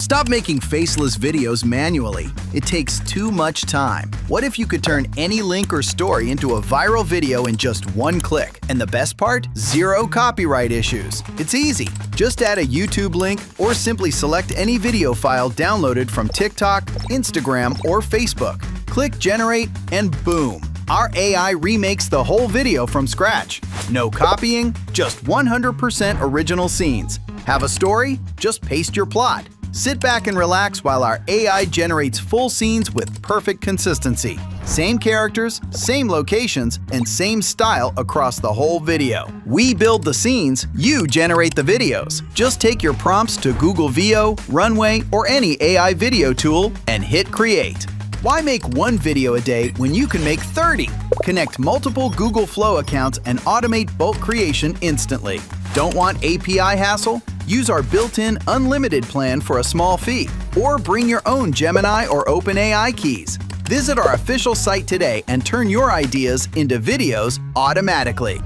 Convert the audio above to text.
Stop making faceless videos manually. It takes too much time. What if you could turn any link or story into a viral video in just one click? And the best part? Zero copyright issues. It's easy. Just add a YouTube link or simply select any video file downloaded from TikTok, Instagram, or Facebook. Click Generate and boom! Our AI remakes the whole video from scratch. No copying, just 100% original scenes. Have a story? Just paste your plot. Sit back and relax while our AI generates full scenes with perfect consistency. Same characters, same locations, and same style across the whole video. We build the scenes, you generate the videos. Just take your prompts to Google Veo, Runway, or any AI video tool and hit Create. Why make one video a day when you can make 30? Connect multiple Google Flow accounts and automate bulk creation instantly. Don't want API hassle? Use our built-in unlimited plan for a small fee. Or bring your own Gemini or OpenAI keys. Visit our official site today and turn your ideas into videos automatically.